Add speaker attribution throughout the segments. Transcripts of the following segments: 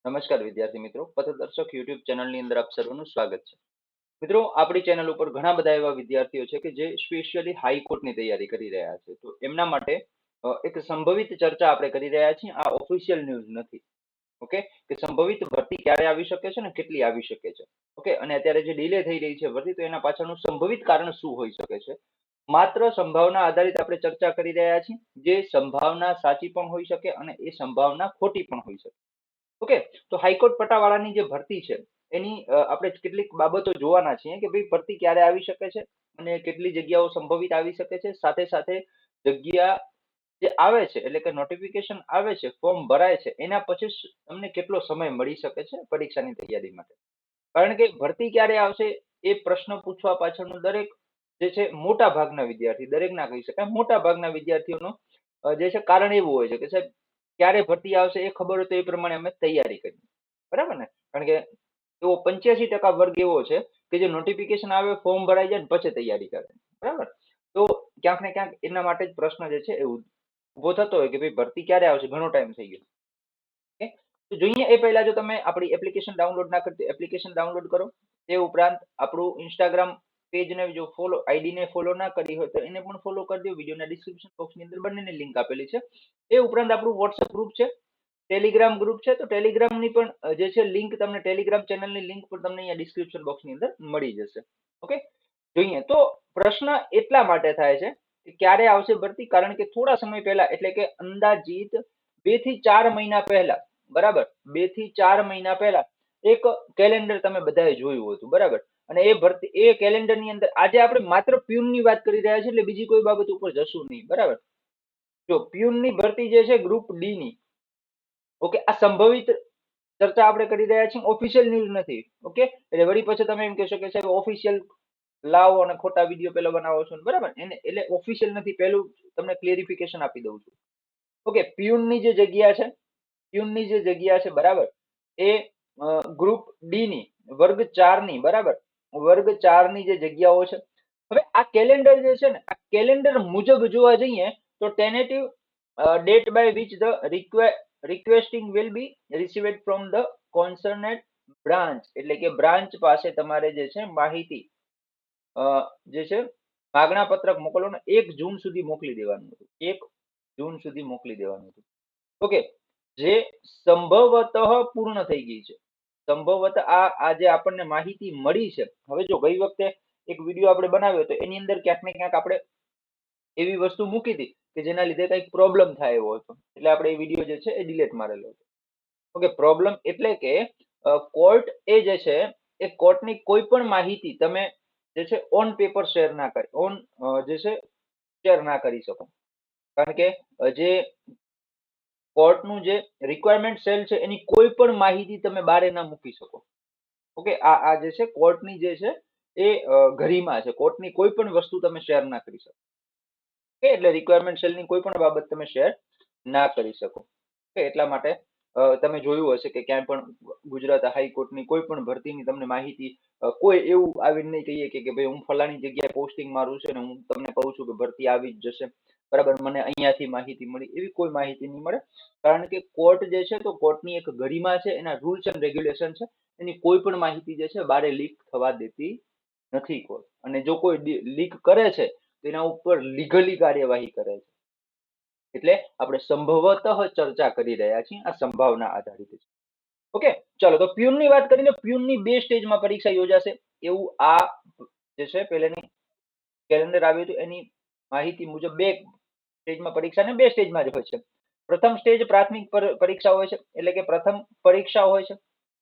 Speaker 1: નમસ્કાર વિદ્યાર્થી મિત્રો, પથદર્શક યુટ્યુબ ચેનલની અંદર આપ સર્વનું સ્વાગત છે. મિત્રો, આપણી ચેનલ ઉપર ઘણા બધા એવા વિદ્યાર્થીઓ છે કે જે સ્પેશિયલી હાઈકોર્ટની તૈયારી કરી રહ્યા છે. તો એમના માટે એક સંભવિત ચર્ચા આપણે કરી રહ્યા છીએ. આ ઓફિશિયલ ન્યૂઝ નથી. ઓકે, કે સંભવિત ભરતી ક્યારે આવી શકે છે ને કેટલી આવી શકે છે. ઓકે, અને અત્યારે જે ડિલે થઈ રહી છે ભરતી, તો એના પાછળનું સંભવિત કારણ શું હોઈ શકે છે. માત્ર સંભાવના આધારિત આપણે ચર્ચા કરી રહ્યા છીએ. જે સંભાવના સાચી પણ હોઈ શકે અને એ સંભાવના ખોટી પણ હોઈ શકે. ઓકે, તો હાઈકોર્ટ પટાવાળાની જે ભરતી છે એની આપણે કેટલીક બાબતો જોવાના છીએ કે ભાઈ ભરતી ક્યારે આવી શકે છે અને કેટલી જગ્યાઓ સંભવિત આવી શકે છે. સાથે સાથે જગ્યા જે આવે છે એટલે કે નોટિફિકેશન આવે છે, ફોર્મ ભરાય છે, એના પછી તમને કેટલો સમય મળી શકે છે પરીક્ષાની તૈયારી માટે. કારણ કે ભરતી ક્યારે આવશે એ પ્રશ્ન પૂછવા પાછળનું દરેક જે છે મોટા ભાગના વિદ્યાર્થી, દરેક ના કહી શકાય, મોટા ભાગના વિદ્યાર્થીઓનું જે છે કારણ એવું હોય છે કે સાહેબ ક્યારે ભરતી આવશે એ ખબર હોય તો એ પ્રમાણે અમે તૈયારી કરી. બરાબર ને? કારણ કે એવો 85% વર્ગ એવો છે કે જે નોટિફિકેશન આવે, ફોર્મ ભરાઈ જાય ને પછી તૈયારી કરે. બરાબર? તો ક્યાંક ને ક્યાંક એના માટે જ પ્રશ્ન જે છે એ ઉભો થતો હોય કે ભાઈ ભરતી ક્યારે આવશે, ઘણો ટાઈમ થઈ ગયો. Okay? તો જોઈએ એ પહેલા જો તમે આપણી એપ્લિકેશન ડાઉનલોડ ના કરતી, એપ્લિકેશન ડાઉનલોડ કરો. તે ઉપરાંત આપણું ઇન્સ્ટાગ્રામ પેજને જો ફોલો, આઈડીને ફોલો ના કરી હોય તો એને પણ ફોલો કરી દો. વિડીયોના ડિસ્ક્રિપ્શન બોક્સની અંદર બંનેની લિંક આપેલી છે. એ ઉપરાંત આપણું વોટ્સએપ ગ્રુપ છે, ટેલિગ્રામ ગ્રુપ છે. તો ટેલિગ્રામની પણ જે છે લિંક તમને, ટેલિગ્રામ ચેનલની લિંક પણ તમને અહીંયા ડિસ્ક્રિપ્શન બોક્સની અંદર મળી જશે. ઓકે, જોઈએ તો પ્રશ્ન એટલા માટે થાય છે કે ક્યારે આવશે ભરતી. કારણ કે થોડા સમય પહેલા એટલે કે અંદાજિત 2 થી 4 મહિના પહેલા, બરાબર, 2 થી 4 મહિના પહેલા એક કેલેન્ડર તમે બધાએ જોયું હતું. બરાબર, અને એ ભરતી, એ કેલેન્ડર ની અંદર આજે આપણે માત્ર પ્યુન ની વાત કરી રહ્યા છીએ એટલે બીજી કોઈ બાબત ઉપર જશું નહીં. બરાબર, જો પ્યુન ની ભરતી જે છે ગ્રુપ ડી ની, ઓકે, આ સંભવિત ચર્ચા આપણે કરી રહ્યા છીએ, ઓફિશિયલ ન્યૂઝ નથી. ઓકે, એટલે વળી પછી તમે એમ કહેશો કે સાહેબ ઓફિશિયલ લાવો અને ખોટા વિડીયો પેલા બનાવો છો. બરાબર, એને એટલે ઓફિશિયલ નથી. પહેલું તમને ક્લેરિફિકેશન આપી દઉં છું. ઓકે, પ્યુનની જે જગ્યા છે, પ્યુનની જે જગ્યા છે, બરાબર, એ ગ્રુપ ડી ની વર્ગ 4 ની, બરાબર, વર્ગ 4 ની જે જગ્યાઓ છે. હવે આ કેલેન્ડર જે છે ને, આ કેલેન્ડર મુજબ જોવા જઈએ તો tentative date by which the requesting will be received from the concerned branch, એટલે કે બ્રાન્ચ પાસે તમારે જે છે માહિતી જે છે માગણા પત્રક મોકલવાનું 1 જૂન સુધી મોકલી દેવાનું હતું. 1 જૂન સુધી મોકલી દેવાનું હતું. ઓકે, જે સંભવતઃ પૂર્ણ થઈ ગઈ છે. સંભવતઃ આ જે આપણને માહિતી મળી છે. હવે જો ગઈ વખતે એક વિડીયો આપણે બનાવ્યો તો એની અંદર ક્યાંક ને ક્યાંક આપણે એવી વસ્તુ મૂકી હતી કે જેના લીધે કંઈક પ્રોબ્લેમ થાય એવો હતો, એટલે આપણે એ વિડીયો જે છે એ ડિલીટ મારેલો હતો. ઓકે, પ્રોબ્લેમ એટલે કે કોર્ટ એ જે છે એ કોર્ટની કોઈ પણ માહિતી તમે જે છે ઓન પેપર શેર ના કરી, ઓન જે છે શેર ના કરી શકો. કારણ કે જે કોર્ટનું જે રિક્વાયરમેન્ટ સેલ છે એની કોઈ પણ માહિતી તમે બારે ના મૂકી શકો. ઓકે, આ જે છે કોર્ટની જે છે એ ગરિમા છે. કોર્ટની કોઈ પણ વસ્તુ તમે શેર ના કરી શકો. ઓકે, એટલે રિક્વાયરમેન્ટ સેલની કોઈ પણ બાબત તમે શેર ના કરી શકો. ઓકે, એટલા માટે તમે જોયું હશે કે ક્યાંય પણ ગુજરાત હાઈકોર્ટની કોઈ પણ ભરતીની તમને માહિતી કોઈ એવું આવીને નહીં કહીએ કે ભાઈ હું ફલાણી જગ્યાએ પોસ્ટિંગ મારું છે ને હું તમને કહું છું કે ભરતી આવી જ જશે. બરાબર, મને અહીંયાથી માહિતી મળી, એવી કોઈ માહિતી નહીં મળે. કારણ કે કોર્ટ જે છે તો કોર્ટની એક ગરિમા છે, એના રૂલ્સ એન્ડ રેગ્યુલેશન છે. એની કોઈ પણ માહિતી જે છે બારે લીક થવા દેતી નથી કોર્ટ. અને જો કોઈ લીક કરે છે તો એના ઉપર લીગલી કાર્યવાહી કરે છે. એટલે આપણે સંભવતઃ ચર્ચા કરી રહ્યા છીએ, આ સંભાવના આધારિત છે. ઓકે, ચાલો તો પ્યુનની વાત કરીને, પ્યુનની 2 સ્ટેજમાં પરીક્ષા યોજાશે એવું આ જે છે પહેલાની કેલેન્ડર આવ્યું હતું એની માહિતી મુજબ 2 સ્ટેજમાં પરીક્ષા, ને 2 સ્ટેજમાં જ હોય છે. પ્રથમ સ્ટેજ પ્રાથમિક પરીક્ષા હોય છે, એટલે કે પ્રથમ પરીક્ષા હોય છે.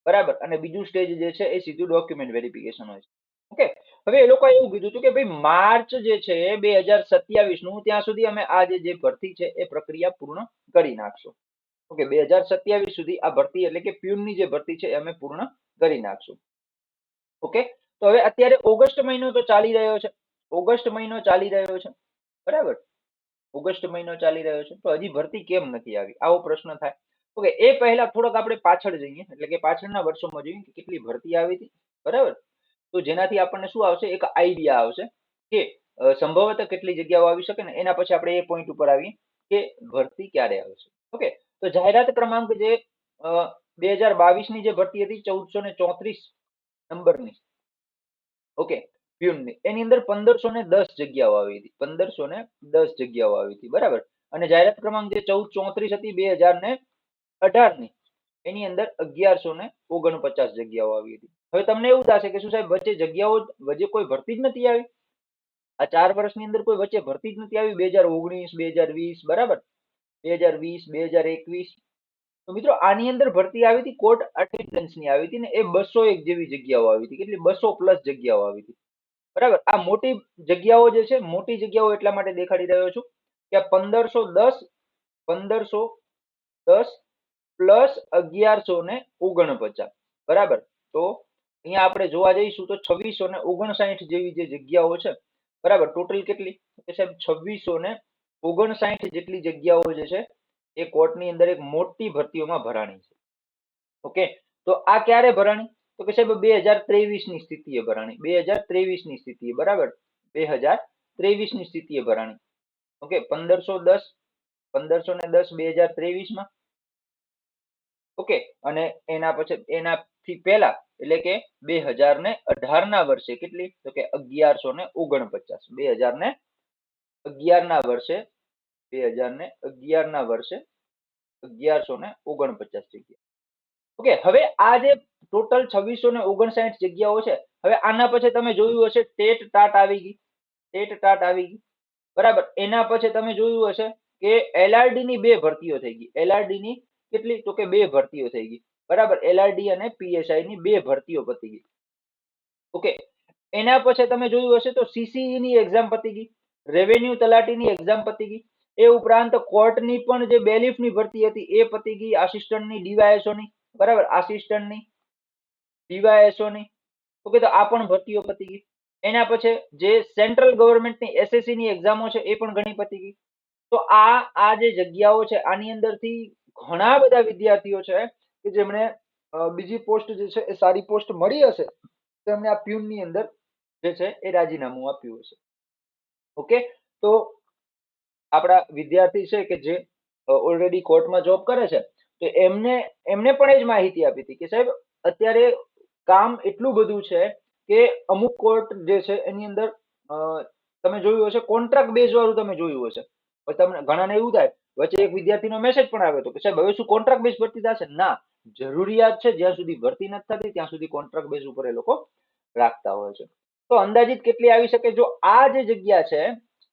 Speaker 1: બરાબર, અને બીજું સ્ટેજ જે છે એ સીધું ડોક્યુમેન્ટ વેરિફિકેશન હોય છે. ઓકે, હવે એ લોકોએ એવું કીધું હતું કે ભાઈ માર્ચ જે છે 2027 નું, ત્યાં સુધી અમે આ જે ભરતી છે એ પ્રક્રિયા પૂર્ણ કરી નાખશું. ઓકે, 2027 સુધી આ ભરતી એટલે કે પ્યુનની જે ભરતી છે એ અમે પૂર્ણ કરી નાખશું. ઓકે, તો હવે અત્યારે ઓગસ્ટ મહિનો તો ચાલી રહ્યો છે. ઓગસ્ટ મહિનો ચાલી રહ્યો છે, બરાબર, ઓગસ્ટ મહિનો ચાલી રહ્યો છે, તો હજી ભરતી કેમ નથી આવી, આવો પ્રશ્ન થાય. ઓકે, એ પહેલા થોડોક આપણે પાછળ જઈએ, એટલે કે પાછળના વર્ષોમાં જોઈએ કે કેટલી ભરતી આવી હતી. બરાબર, તો જેનાથી આપણને શું આવશે, એક આઈડિયા આવશે કે સંભવતઃ કેટલી જગ્યાઓ આવી શકે ને. એના પછી આપણે એ પોઈન્ટ ઉપર આવીએ કે ભરતી ક્યારે આવશે. ઓકે, તો જાહેરાત ક્રમાંક જે 2022 ની જે ભરતી હતી 1434 નંબરની, ઓકે, પ્યુનની, એની અંદર 1510 જગ્યાઓ આવી હતી, 1510 જગ્યાઓ આવી હતી, બરાબર. અને જાહેરાત ક્રમાંક જે 1434 હતી 2018 ની, એની અંદર 1149 જગ્યાઓ આવી હતી. હવે તમને એવું થશે કે શું સાહેબ વચ્ચે જગ્યાઓ વચ્ચે કોઈ ભરતી જ નથી આવી? આ 4 વર્ષની અંદર કોઈ વચ્ચે ભરતી જ નથી આવી? 2019, 2020, બરાબર, 2020, 2021. તો મિત્રો આની અંદર ભરતી આવી હતી કોર્ટ અટેન્ડન્સની આવી હતી ને, એ 201 જેવી જગ્યાઓ આવી હતી. કેટલી? 200+ જગ્યાઓ આવી હતી, બરાબર. આ મોટી જગ્યાઓ જે છે, મોટી જગ્યાઓ એટલા માટે દેખાડી રહ્યો છું કે 1510 પ્લસ 1149, બરાબર. તો અહીંયા આપણે જોવા જઈશું તો 2659 જેવી જે જગ્યાઓ છે, બરાબર. ટોટલ કેટલી? સાહેબ 2659 જેટલી જગ્યાઓ જે છે એ કોર્ટની અંદર એક મોટી ભરતીઓમાં ભરાણી છે. ઓકે, તો આ ક્યારે ભરાણી? તો કે સાહેબ 2023 ની સ્થિતિએ ભરાણી, 2023 ની સ્થિતિએ, બરાબર, 2023 ની સ્થિતિએ ભરાણી. ઓકે, 1510 2023 માં, ઓકે. અને એના પછી એનાથી પહેલા એટલે કે 2018 ના વર્ષે કેટલી? તો કે 1149, 2011 ના વર્ષે 2011 ના વર્ષે 1149 જગ્યા. ઓકે, હવે આ જે ટોટલ 2659 જગ્યાઓ છે, હવે આના પછી તમે જોયું હશે ટેટ ટાટ આવી ગઈ, ટેટ ટાટ આવી ગઈ, બરાબર. એના પછી તમે જોયું હશે કે એલઆરડી ની 2 ભરતીઓ થઈ ગઈ. એલઆરડી ની કેટલી? તો કે 2 ભરતીઓ થઈ ગઈ, બરાબર. એલઆરડી અને પીએસઆઈ ની 2 ભરતીઓ પતી ગઈ. ઓકે, એના પછી તમે જોયું હશે તો સીસીઈ ની એક્ઝામ પતી ગઈ, રેવન્યુ તલાટીની એક્ઝામ પતી ગઈ. એ ઉપરાંત કોર્ટની પણ જે બેલીફની ભરતી હતી એ પતી ગઈ, આસિસ્ટન્ટની, ડીવાયએસઓની, બરાબર, આસિસ્ટન્ટની, ડીવાયએસઓની. ઓકે, તો આ પણ ભરતીઓ પતી ગઈ. એના પછી જે સેન્ટ્રલ ગવર્મેન્ટની એસએસસી ની એક્ઝામો છે એ પણ ઘણી પતી ગઈ. તો આ જે જગ્યાઓ છે આની અંદરથી ઘણા બધા વિદ્યાર્થીઓ છે કે જેમણે બીજી પોસ્ટ જે છે એ સારી પોસ્ટ મળી હશે, તેમને આ પ્યુન ની અંદર જે છે એ રાજીનામું આપ્યું હશે. ઓકે, તો આપણા વિદ્યાર્થી છે કે જે ઓલરેડી કોર્ટમાં જોબ કરે છે, તો એમને પણ એ જ માહિતી આપી હતી કે સાહેબ અત્યારે કામ એટલું બધું છે કે અમુક કોર્ટ જે છે એની અંદર તમે જોયું હશે કોન્ટ્રાક્ટ બેઝ વાળું, તમે જોયું હશે. પછી તમને ઘણાને એવું થાય, વચ્ચે એક વિદ્યાર્થીનો મેસેજ પણ આવ્યો હતો કે સાહેબ હવે શું કોન્ટ્રાક્ટ બેઝ ભરતી થશે? ના, જરૂરિયાત છે જ્યાં સુધી ભરતી નથી થતી ત્યાં સુધી કોન્ટ્રાક્ટ બેઝ ઉપર એ લોકો રાખતા હોય છે. તો અંદાજિત કેટલી આવી શકે? જો આ જે જગ્યા છે,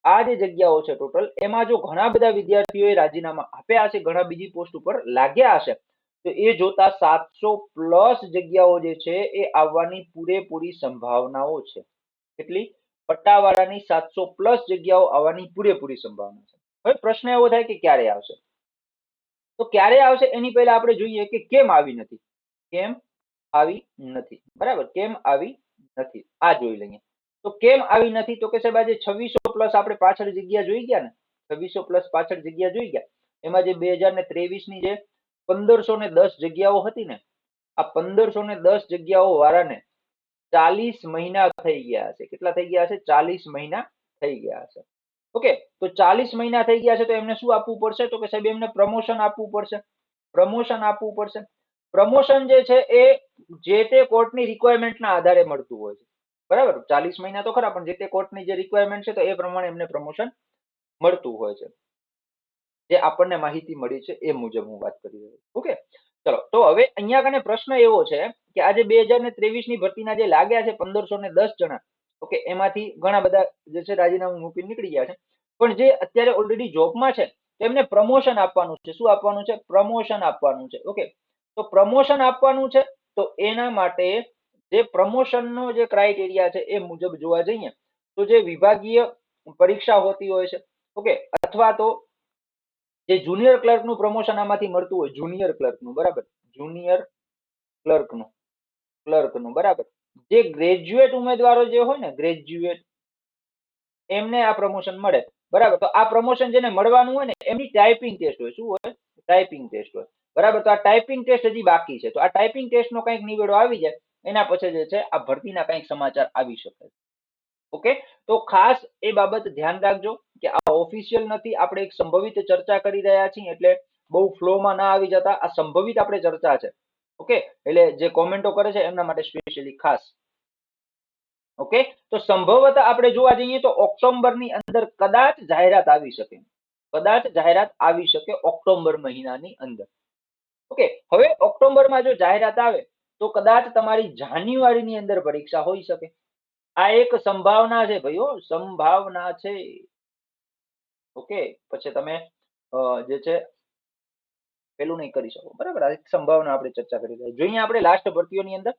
Speaker 1: આ જે જગ્યાઓ છે ટોટલ, એમાં જો ઘણા બધા વિદ્યાર્થીઓએ રાજીનામા આપ્યા હશે, ઘણા બીજી પોસ્ટ ઉપર લાગ્યા હશે, તો એ જોતા 700+ જગ્યાઓ જે છે એ આવવાની પૂરેપૂરી સંભાવનાઓ છે. કેટલી? પટ્ટાવાળાની 700+ જગ્યાઓ આવવાની પૂરેપૂરી સંભાવના છે. હવે પ્રશ્ન એવો થાય કે ક્યારે આવશે? તો ક્યારે આવશે એની પહેલા આપણે જોઈએ કે કેમ આવી નથી, કેમ આવી નથી, બરાબર. કેમ આવી નથી આ જોઈ લઈએ. તો કેમ આવી નથી? તો કે સાહેબ આજે 2600+ આપણે પાછળ જગ્યા જોઈ ગયા ને, 2600+ પાછળ જગ્યા જોઈ ગયા, એમાં જે 2023 ની જે 1510 જગ્યાઓ હતી ને, આ 1510 જગ્યાઓ વાળાને 40 મહિના થઈ ગયા હશે. કેટલા થઈ ગયા હશે? 40 મહિના થઈ ગયા હશે. ઓકે, તો 40 મહિના થઈ ગયા છે તો એમને શું આપવું પડશે? તો કે સાહેબ એમને પ્રમોશન આપવું પડશે, પ્રમોશન આપવું પડશે. પ્રમોશન જે છે એ જે તે કોર્ટની રિક્વાયરમેન્ટના આધારે મળતું હોય છે, બરાબર. 40 મહિના તો ખરા, પણ જે તે કોર્ટની જે રિક્વાયરમેન્ટ છે તો એ પ્રમાણે એમને પ્રમોશન મળતું હોય છે. જે આપણને માહિતી મળી છે એ મુજબ હું વાત કરી રહ્યો છું. ઓકે, ચલો. તો હવે અહીંયા કને પ્રશ્ન એવો છે કે આજે 2023 ની ભરતીના જે લાગ્યા છે 1510 જણા, ઓકે, એમાંથી ઘણા બધા જે છે રાજીનામું મૂકીને નીકળી ગયા છે, પણ જે અત્યારે ઓલરેડી જોબમાં છે તેમને પ્રમોશન આપવાનું છે. શું આપવાનું છે? પ્રમોશન આપવાનું છે. ઓકે, તો પ્રમોશન આપવાનું છે, તો એના માટે જે પ્રમોશનનો જે ક્રાઇટેરિયા છે એ મુજબ જોવા જઈએ તો જે વિભાગીય પરીક્ષા હોતી હોય છે, ઓકે, અથવા તો જે જુનિયર ક્લર્કનું પ્રમોશન આમાંથી મળતું હોય, જુનિયર ક્લર્કનું, બરાબર, જુનિયર ક્લર્કનું, બરાબર. જે ગ્રેજ્યુએટ ઉમેદવારો જે હોય ને, ગ્રેજ્યુએટ, એમને આ પ્રમોશન મળે, બરાબર. તો આ પ્રમોશન જેને મળવાનું હોય ને એમની ટાઈપિંગ ટેસ્ટ હોય. શું હોય? ટાઈપિંગ ટેસ્ટ હોય, બરાબર. તો આ ટાઈપિંગ ટેસ્ટ હજી બાકી છે. તો આ ટાઈપિંગ ટેસ્ટનો કંઈક નિવેડો આવી જાય એના પછી જે છે આ ભરતીના કંઈક સમાચાર આવી શકે. ઓકે, તો ખાસ એ બાબત ધ્યાન રાખજો કે આ ઓફિશિયલ નથી, આપણે એક સંભવિત ચર્ચા કરી રહ્યા છીએ એટલે બહુ ફ્લોમાં ના આવી જતા. આ સંભવિત આપણે ચર્ચા છે, ઓકે, એટલે જે કોમેન્ટો કરે છે એમના માટે સ્પેશિયલી ખાસ. ઓકે, તો સંભવતઃ આપણે જોવા જઈએ તો ઓક્ટોબરની અંદર કદાચ જાહેરાત આવી શકે. કદાચ જાહેરાત આવી શકે ઓક્ટોબર મહિનાની અંદર. ઓકે, હવે ઓક્ટોબરમાં જો જાહેરાત આવે તો કદાચ તમારી જાન્યુઆરીની અંદર પરીક્ષા હોઈ શકે. આ એક સંભાવના છે ભાઈઓ, સંભાવના છે. ઓકે, પછી તમે જે છે પેલું નહીં કરી શકો, બરાબર. આ એક સંભાવના આપણે ચર્ચા કરી રહ્યા. જોઈએ આપણે લાસ્ટ ભરતીઓની અંદર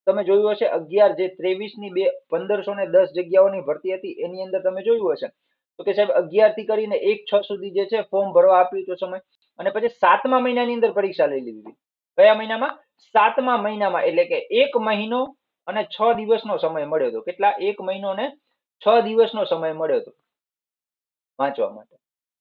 Speaker 1: તમે જોયું હશે 11 જે 23 ની 1510 જગ્યાઓની ભરતી હતી એની અંદર તમે જોયું હશે તો કે સાહેબ 11 થી કરીને 1/6 સુધી જે છે ફોર્મ ભરવા આપ્યું તો સમય, અને પછી 7મા મહિનાની અંદર પરીક્ષા લઈ લીધી. કયા મહિનામાં? 7મા મહિનામાં, એટલે કે 1 મહિનો અને 6 દિવસનો સમય મળ્યો હતો. કેટલા? 1 મહિનો અને 6 દિવસનો સમય મળ્યો હતો વાંચવા માટે.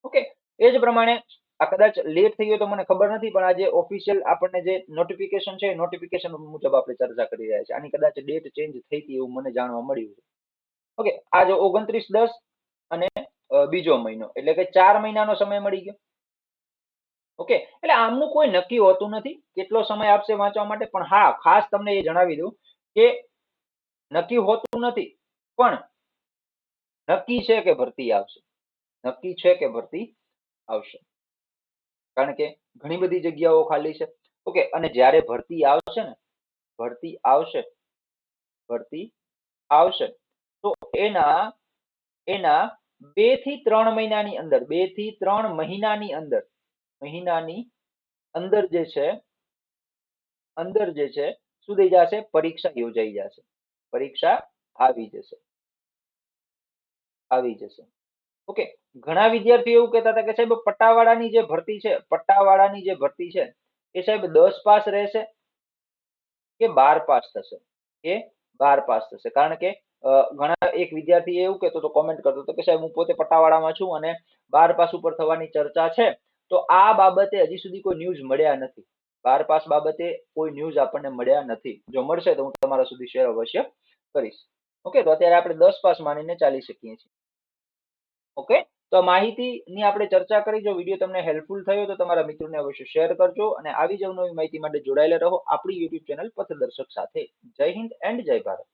Speaker 1: ઓકે, એ જ પ્રમાણે આ કદાચ લેટ થઈ ગયો તો મને ખબર નથી, પણ આ જે ઓફિશિયલ આપણને જે નોટિફિકેશન છે નોટિફિકેશન મુજબ આપણે ચર્ચા કરી રહ્યા છીએ. આની કદાચ ડેટ ચેન્જ થઈ હતી એવું મને જાણવા મળ્યું છે. ઓકે, આ જો 29/10 અને બીજો મહિનો, એટલે કે 4 મહિનાનો સમય મળી ગયો. ઓકે, એટલે આમનું કોઈ નક્કી હોતું નથી કેટલો સમય આપશે વાંચવા માટે, પણ હા ખાસ તમને એ જણાવી દઉં કે નક્કી હોતું નથી, પણ નક્કી છે કે ભરતી આવશે. નક્કી છે કે ભરતી આવશે, કારણ કે ઘણી બધી જગ્યાઓ ખાલી છે. ઓકે, અને જ્યારે ભરતી આવશે ને, ભરતી આવશે, ભરતી આવશે તો એના એના 2 થી 3 મહિનાની અંદર, 2 થી 3 મહિનાની અંદર જે છે શું થઈ જશે? પરીક્ષા યોજાઈ જશે. પરીક્ષા આવી જશે, આવી જશે. ઓકે, ઘણા વિદ્યાર્થીઓ એવું કહેતા હતા કે સાહેબ પટ્ટાવાળાની જે ભરતી છે, પટ્ટાવાળાની જે ભરતી છે એ સાહેબ 10 પાસ રહેશે કે 12 પાસ થશે, કે 12 પાસ થશે. કારણ કે ઘણા એક વિદ્યાર્થી એવું કહેતો હતો, કોમેન્ટ કરતો હતો કે સાહેબ હું પોતે પટ્ટાવાળામાં છું અને 12 પાસ ઉપર થવાની ચર્ચા છે. તો આ બાબતે હજી સુધી કોઈ ન્યૂઝ મળ્યા નથી. 12 પાસ બાબતે કોઈ ન્યૂઝ આપણને મળ્યા નથી. જો મળશે તો હું તમારા સુધી શેર અવશ્ય કરીશ. ઓકે, તો અત્યારે આપણે 10 પાસ માનીને ચાલી શકીએ છીએ. ઓકે, તો માહિતીની આપણે ચર્ચા કરી. જો વિડીયો તમને હેલ્પફુલ થયો તો તમારા મિત્રોને અવશ્ય શેર કરજો, અને આવી જ અવનવી માહિતી માટે જોડાયેલા રહો આપણી યુટ્યુબ ચેનલ પથદર્શક સાથે. જય હિન્દ એન્ડ જય ભારત.